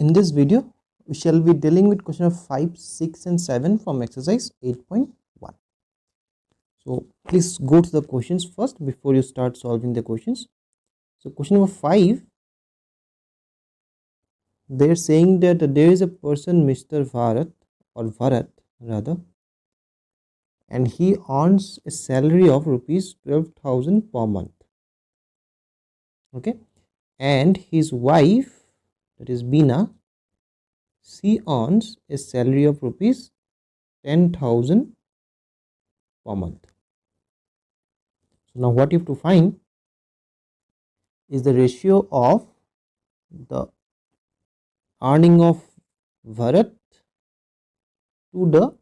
In this video, we shall be dealing with question of 5, 6 and 7 from exercise 8.1. So please go to the questions first before you start solving the questions. So question number 5, they are saying that there is a person, Mr. Bharat or Bharat rather, and he earns a salary of rupees 12,000 per month. Okay, and his wife, that is Bina, she earns a salary of rupees 10,000 per month. So now what you have to find is the ratio of the earning of Bharat to the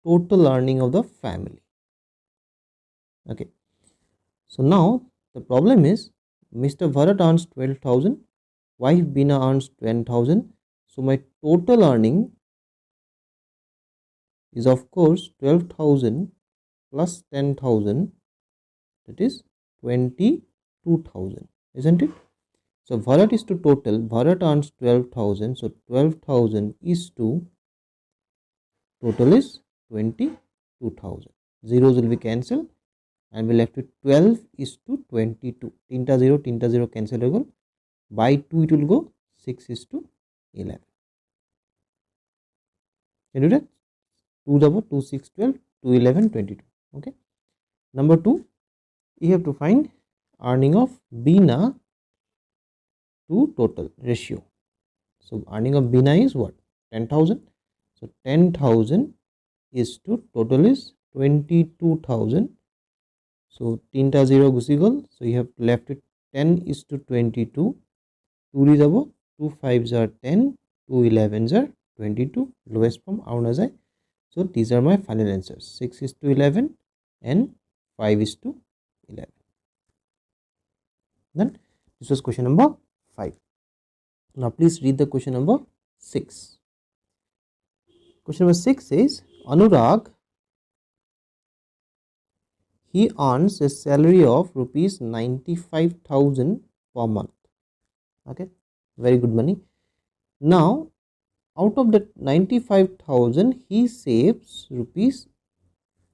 total earning of the family. Okay, so now the problem is Mr. Bharat earns 12,000, wife Bina earns 10,000. So my total earning is of course 12,000 plus 10,000, that is 22,000, isn't it? So Bharat is to total, Bharat earns 12,000, so 12,000 is to total is 22,000. Zeros will be cancelled and we left with 12 is to 22. Tinta 0 cancel will go. By 2 it will go 6 is to 11. Can you do that? 2 double 2 6 12 2 11 22. Okay. Number 2, you have to find earning of Bina to total ratio. So earning of Bina is what? 10,000. So 10,000 is to total is 22,000. So 3 0 gusi gol. So you have left it 10 is to 22. 2 is about 2 5s are 10, 2 11s are 22. Lowest form out as I. So these are my final answers. 6 is to 11 and 5 is to 11. Then this was question number 5. Now please read the question number 6. Question number 6 says Anurag, he earns a salary of rupees 95,000 per month. Okay, very good money. Now out of that 95,000 he saves rupees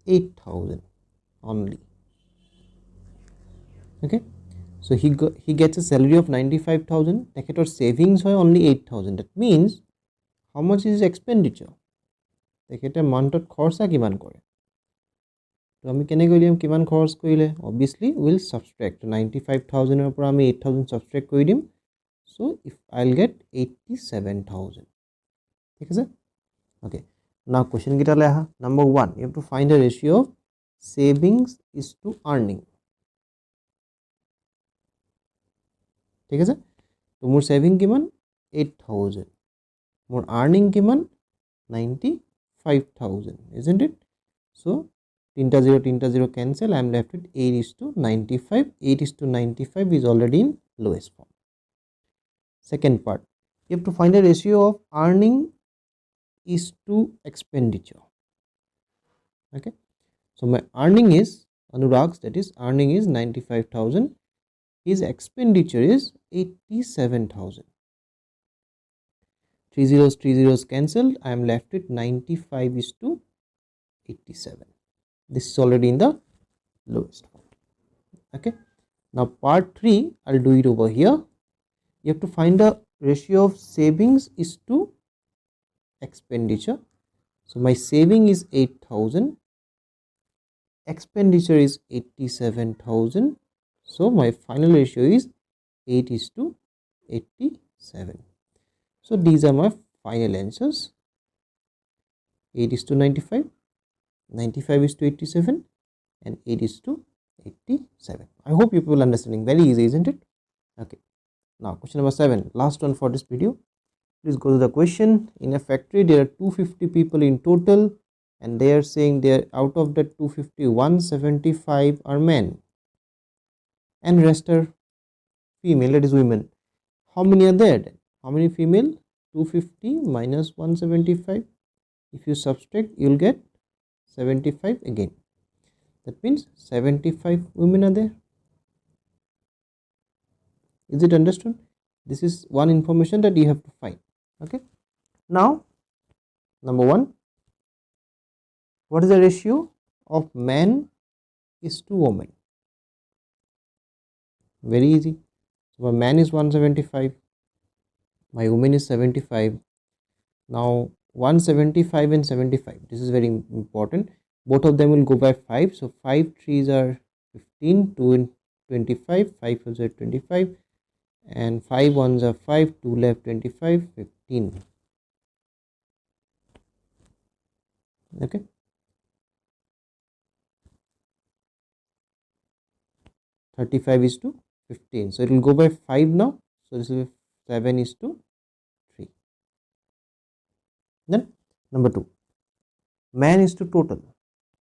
8,000 only. Okay, so he gets a salary of 95,000. Teketor savings hoy only 8,000. That means how much is his expenditure? Teketor monthot khorsa kiman kore? তো আমি কেনেকৈ Lim কিমান খৰচ কৰিলে? Obviously will subtract 95,000 ৰ পৰা আমি 8,000 subtract কৰি দিম. So if I'll get 87,000. ঠিক আছে? Okay. Now question কেইটালৈ আহা. Number 1, you have to find the ratio of savings is to earning. ঠিক আছে? তো মোৰ saving কিমান? 8,000. মোৰ earning কিমান? 95,000. Isn't it? So 3 0 cancel. I am left with 8 is to 95. 8 is to 95 is already in lowest form. Second part, you have to find a ratio of earning is to expenditure. Okay, so my earning is Anurag's, that is earning is 95,000. His expenditure is 87,000. 3 zeros cancelled. I am left with 95 is to 87. This is already in the lowest form. Okay, now part 3, I'll do it over here. You have to find the ratio of savings is to expenditure. So my saving is 8,000, expenditure is 87,000. So my final ratio is 8 is to 87. So these are my final answers. 8 is to 95, 95 is to 87 and 8 is to 87. I hope you people understanding. Very easy, isn't it? Okay. Now question number 7, last one for this video. Please go to the question. In a factory there are 250 people in total and they are saying they are out of the 250 175 are men and rest are female, that is women. How many are there then? How many female? 250 minus 175. If you subtract you will get 75 again. That means 75 women are there. Is it understood? This is one information that you have to find. Okay, now number 1, what is the ratio of men is to women? Very easy. So my man is 175, my woman is 75. Now 175 and 75, this is very important. Both of them will go by 5. So 5 threes are 15, 2 and 25, 5 ones are 25, and 5 ones are 5, 2 left 25, 15. Okay. 35 is to 15. So it will go by 5 now. So this will be 7 is to 3. Then number 2, man is to total.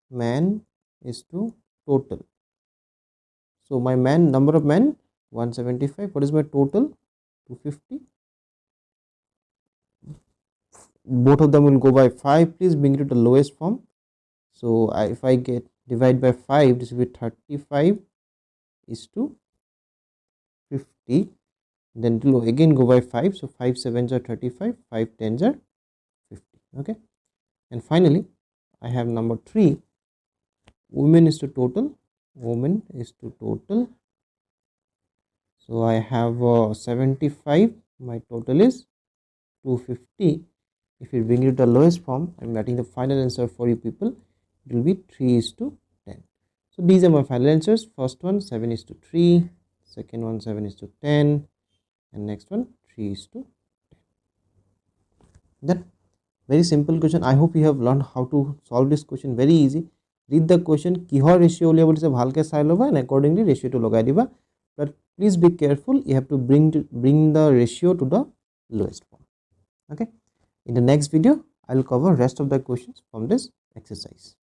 Man is to total. So my man, number of men 175. What is my total? 250. Both of them will go by 5. Please bring it to the lowest form. So if I get divide by 5, this will be 35 is to 50. Then it will again go by 5. So 5 sevens are 35, 5 tens are 50. Okay. And finally, I have number 3, women is to total. Women is to total. So I have 75. My total is 250. If you bring it to the lowest form, I am writing the final answer for you people. It will be 3 is to 10. So these are my final answers. First one 7 is to 3. Second one 7 is to 10. And next one 3 is to 10. That very simple question. I hope you have learned how to solve this question. Very easy. Read the question. Kihor ratio ulia bolise bhalke sai loba and accordingly ratio to logai diba. But please be careful. You have to bring the ratio to the lowest form. Okay. In the next video, I will cover rest of the questions from this exercise.